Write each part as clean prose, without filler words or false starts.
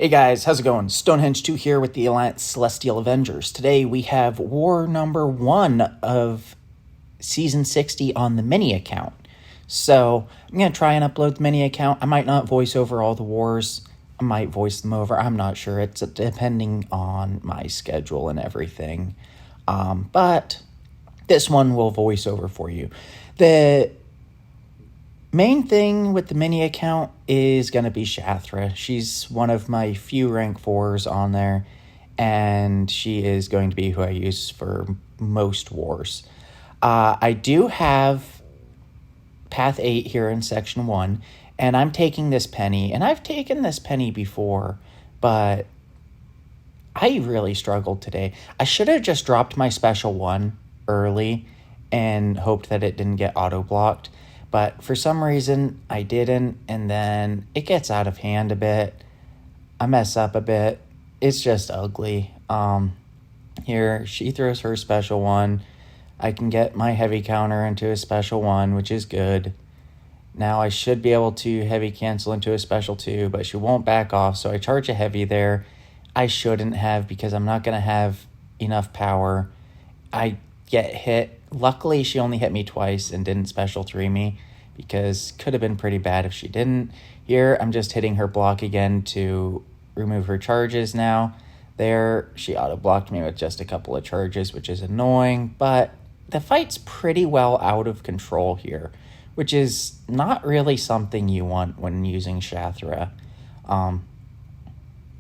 Hey guys, how's it going? Stonehenge 2 here with the Alliance Celestial Avengers. Today we have war number 1 of Season 60 on the mini account. So I'm going to try and upload the mini account. I might not voice over all the wars. I might voice them over. I'm not sure. It's depending on my schedule and everything. But this one will voice over for you. The main thing with the mini account is going to be Shathra. She's one of my few rank 4s on there, and she is going to be who I use for most wars. I do have Path 8 here in Section 1, and I'm taking this penny, and I've taken this penny before, but I really struggled today. I should have just dropped my Special 1 early and hoped that it didn't get auto-blocked. But for some reason, I didn't, and then it gets out of hand a bit. I mess up a bit. It's just ugly. Here, she throws her Special 1. I can get my heavy counter into a Special 1, which is good. Now I should be able to heavy cancel into a Special 2, but she won't back off, so I charge a heavy there. I shouldn't have, because I'm not going to have enough power. I get hit. Luckily, she only hit me twice and didn't Special 3 me, because could have been pretty bad if she didn't. Here, I'm just hitting her block again to remove her charges now. There, she auto-blocked me with just a couple of charges, which is annoying, but the fight's pretty well out of control here, which is not really something you want when using Shathra.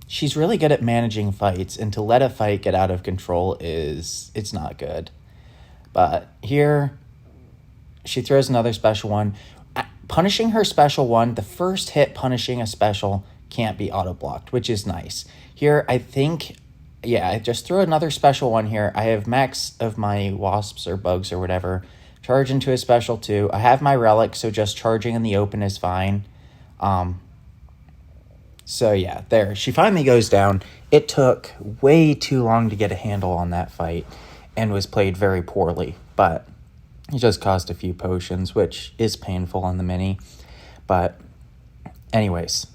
She's really good at managing fights, and to let a fight get out of control it's not good. But here, she throws another Special 1. Punishing her Special 1, the first hit punishing a Special can't be auto-blocked, which is nice. Here, I think, I just threw another Special 1 here. I have max of my wasps or bugs or whatever. Charge into a Special 2. I have my relic, so just charging in the open is fine. So yeah, there. She finally goes down. It took way too long to get a handle on that fight, and was played very poorly, but it just cost a few potions, which is painful on the mini. But anyways,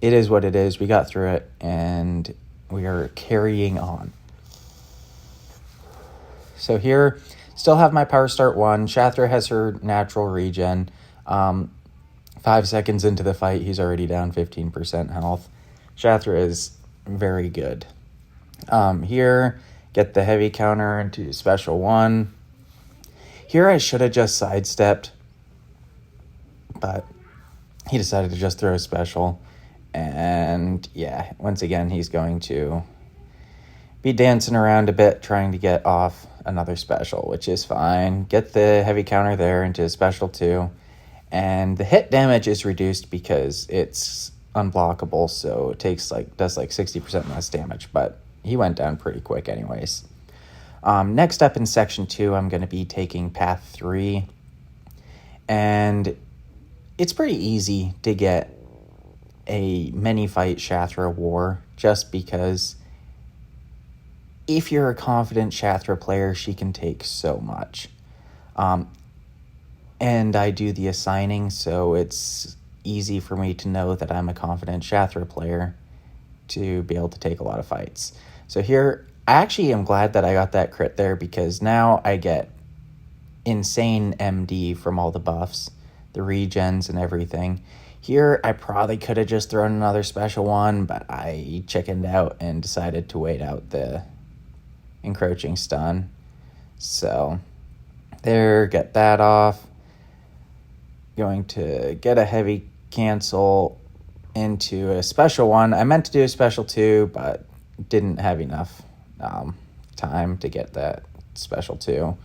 it is what it is. We got through it, and we are carrying on. So here, still have my Power Start 1. Shathra has her natural regen. 5 seconds into the fight, he's already down 15% health. Shathra is very good. Here, get the heavy counter into Special 1. Here I should have just sidestepped, but he decided to just throw a Special. And yeah, once again, he's going to be dancing around a bit, trying to get off another Special, which is fine. Get the heavy counter there into Special 2. And the hit damage is reduced because it's unblockable, so it does 60% less damage, but he went down pretty quick anyways. Next up in Section 2, I'm going to be taking Path 3. And it's pretty easy to get a mini-fight Shathra war, just because if you're a confident Shathra player, she can take so much. And I do the assigning, so it's easy for me to know that I'm a confident Shathra player to be able to take a lot of fights. So here, I actually am glad that I got that crit there, because now I get insane MD from all the buffs, the regens and everything. Here, I probably could have just thrown another Special 1, but I chickened out and decided to wait out the encroaching stun. So there, get that off. Going to get a heavy cancel into a Special 1. I meant to do a Special 2, but didn't have enough time to get that Special 2.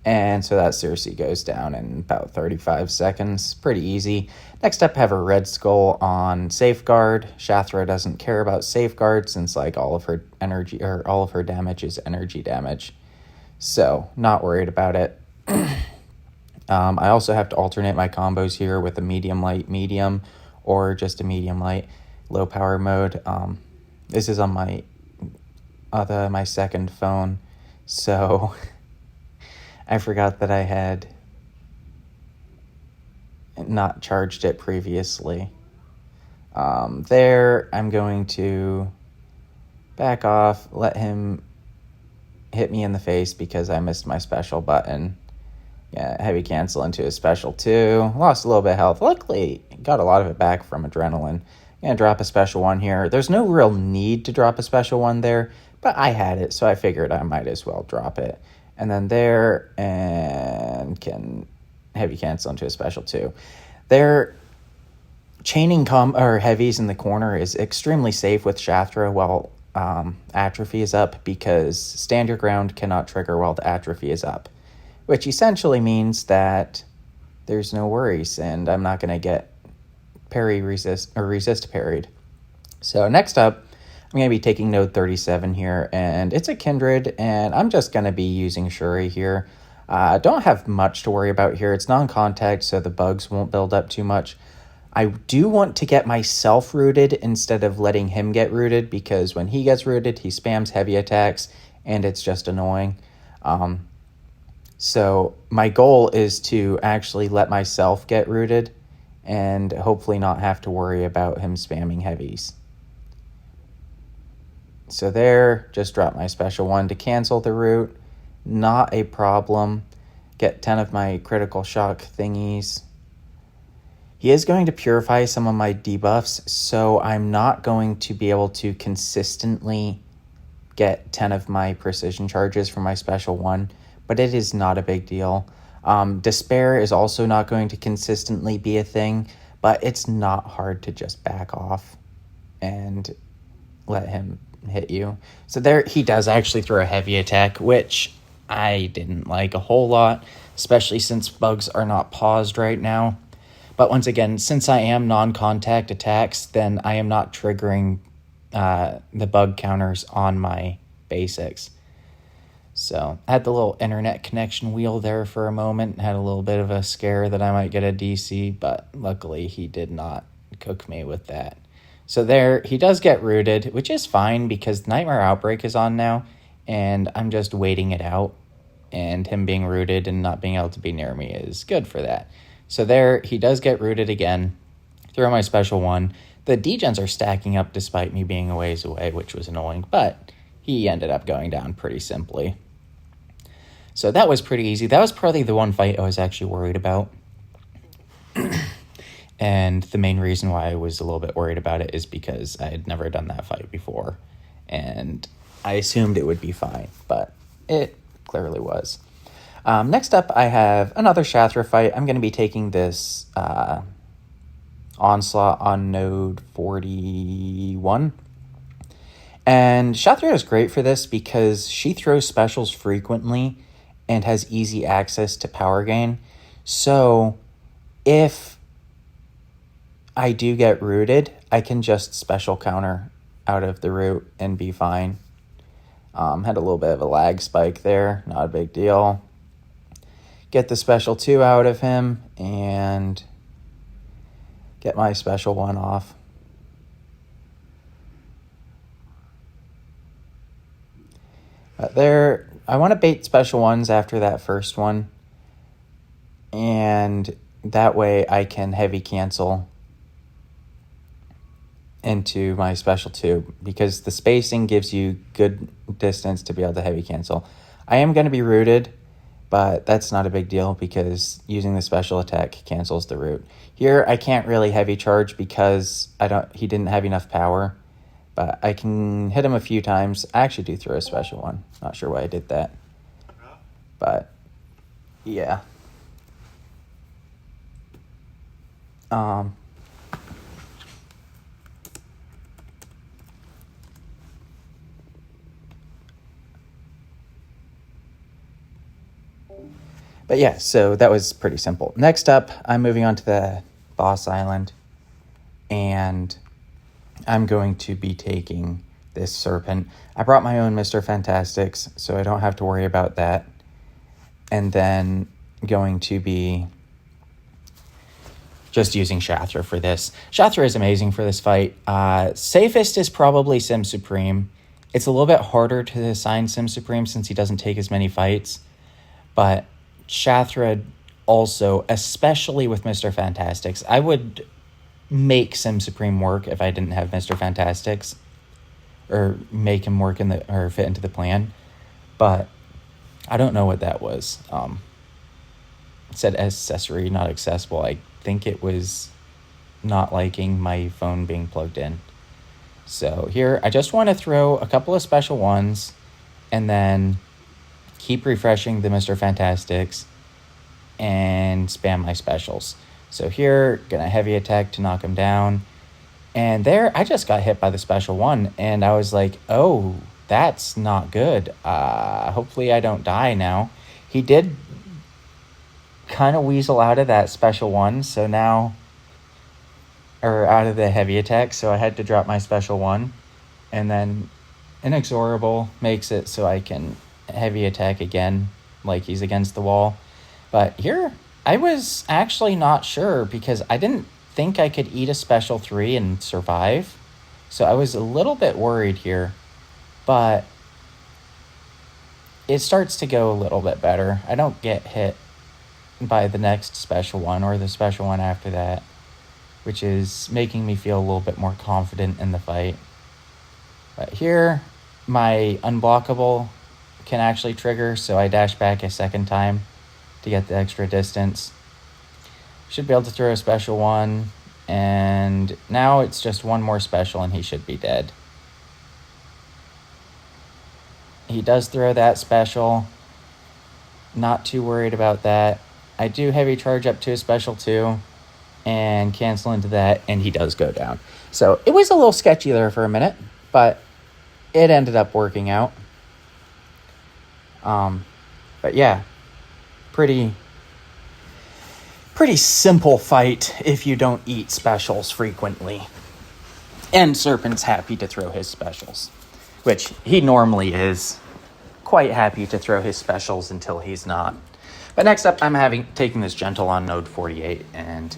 And so that seriously goes down in about 35 seconds. Pretty easy. Next up, have a Red Skull on Safeguard. Shathra doesn't care about Safeguard, since all of her energy, or all of her damage, is energy damage. So not worried about it. I also have to alternate my combos here with a medium light medium, or just a medium light low power mode. This is on my second phone, so I forgot that I had not charged it previously. There, I'm going to back off, let him hit me in the face because I missed my special button. Yeah, heavy cancel into his special 2. Lost a little bit of health. Luckily, got a lot of it back from adrenaline. Gonna drop a special 1 here. There's no real need to drop a special 1 there, but I had it, so I figured I might as well drop it. And then there, and can heavy cancel into a special 2. There, chaining heavies in the corner is extremely safe with Shathra while atrophy is up, because stand your ground cannot trigger while the atrophy is up, which essentially means that there's no worries and I'm not going to get resist parried. So next up, I'm going to be taking node 37 here, and it's a Kindred, and I'm just going to be using Shuri here. Don't have much to worry about here. It's non-contact, so the bugs won't build up too much. I do want to get myself rooted instead of letting him get rooted, because when he gets rooted, he spams heavy attacks, and it's just annoying. So my goal is to actually let myself get rooted and hopefully not have to worry about him spamming heavies. So there, just drop my special 1 to cancel the root. Not a problem. Get 10 of my critical shock thingies. He is going to purify some of my debuffs, so I'm not going to be able to consistently get 10 of my precision charges from my special 1, but it is not a big deal. Despair is also not going to consistently be a thing, but it's not hard to just back off and let him hit you. So there, he does actually throw a heavy attack, which I didn't like a whole lot, especially since bugs are not paused right now. But once again, since I am non-contact attacks, then I am not triggering the bug counters on my basics. So I had the little internet connection wheel there for a moment. Had a little bit of a scare that I might get a DC, but luckily he did not cook me with that. So there, he does get rooted, which is fine because Nightmare Outbreak is on now, and I'm just waiting it out. And him being rooted and not being able to be near me is good for that. So there, he does get rooted again. Throw my special 1. The degens are stacking up despite me being a ways away, which was annoying, but he ended up going down pretty simply. So that was pretty easy. That was probably the one fight I was actually worried about. And the main reason why I was a little bit worried about it is because I had never done that fight before. And I assumed it would be fine, but it clearly was. Next up, I have another Shathra fight. I'm going to be taking this Onslaught on node 41. And Shathra is great for this because she throws specials frequently and has easy access to power gain. So if I do get rooted, I can just special counter out of the root and be fine. Had a little bit of a lag spike there, not a big deal. Get the special 2 out of him and get my special 1 off. But there, I want to bait special 1s after that first one, and that way I can heavy cancel into my special 2, because the spacing gives you good distance to be able to heavy cancel. I am going to be rooted, but that's not a big deal because using the special attack cancels the root. Here I can't really heavy charge because he didn't have enough power, but I can hit him a few times. I actually do throw a special 1. Not sure why I did that, but yeah. But yeah, so that was pretty simple. Next up, I'm moving on to the boss island, and I'm going to be taking this Serpent. I brought my own Mr. Fantastics, so I don't have to worry about that. And then going to be just using Shathra for this. Shathra is amazing for this fight. Safest is probably Sim Supreme. It's a little bit harder to assign Sim Supreme since he doesn't take as many fights, but Shathra also, especially with Mr. Fantastics, I would make Sim Supreme work if I didn't have Mr. Fantastics, or make him work or fit into the plan. But I don't know what that was. It said accessory not accessible. I think it was not liking my phone being plugged in. So here, I just want to throw a couple of special ones and then keep refreshing the Mr. Fantastics and spam my specials. So here, gonna heavy attack to knock him down. And there, I just got hit by the special one, and I was like, oh, that's not good. Hopefully I don't die now. He did kind of weasel out of that special one, so now, or out of the heavy attack, so I had to drop my special one. And then Inexorable makes it so I can heavy attack again, like he's against the wall. But here, I was actually not sure, because I didn't think I could eat a special 3 and survive. So I was a little bit worried here. But it starts to go a little bit better. I don't get hit by the next special one or the special one after that, which is making me feel a little bit more confident in the fight. But here, my unblockable can actually trigger, so I dash back a second time to get the extra distance. Should be able to throw a special one, and now it's just one more special and he should be dead. He does throw that special. Not too worried about that. I do heavy charge up to a special 2 and cancel into that, and he does go down. So it was a little sketchy there for a minute, but it ended up working out. But yeah, pretty simple fight if you don't eat specials frequently. And Serpent's happy to throw his specials, which he normally is quite happy to throw his specials until he's not. But next up, I'm taking this Gentle on node 48, and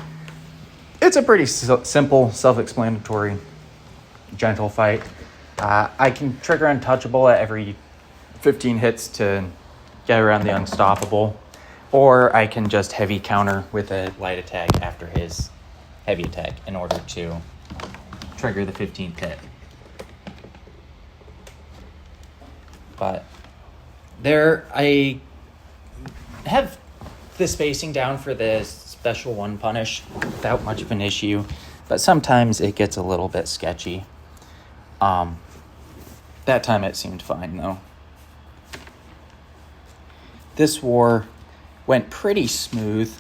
it's a pretty simple, self-explanatory Gentle fight. I can trigger Untouchable at every 15 hits to get around the Unstoppable, or I can just heavy counter with a light attack after his heavy attack in order to trigger the 15th hit. But there, I have the spacing down for the special 1 punish without much of an issue, but sometimes it gets a little bit sketchy. That time it seemed fine though. This war went pretty smooth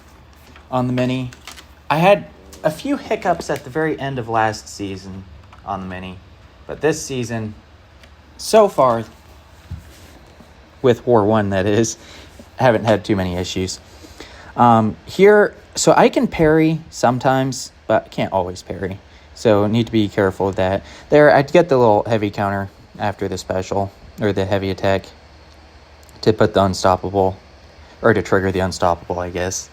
on the mini. I had a few hiccups at the very end of last season on the mini, but this season, so far, with War 1 that is, I haven't had too many issues. Here, so I can parry sometimes, but can't always parry. So need to be careful of that. There, I'd get the little heavy counter after the special, or the heavy attack, to put the Unstoppable, or to trigger the Unstoppable, I guess.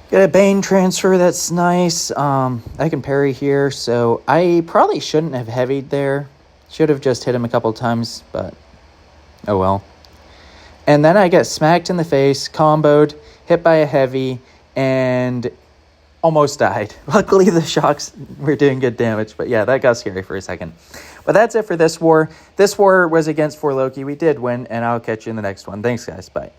Get a Bane transfer, that's nice. I can parry here, so I probably shouldn't have heavied there. Should have just hit him a couple times, but oh well. And then I get smacked in the face, comboed, hit by a heavy, and almost died. Luckily, the shocks were doing good damage, but yeah, that got scary for a second. But that's it for this war. This war was against For Loki. We did win, and I'll catch you in the next one. Thanks, guys. Bye.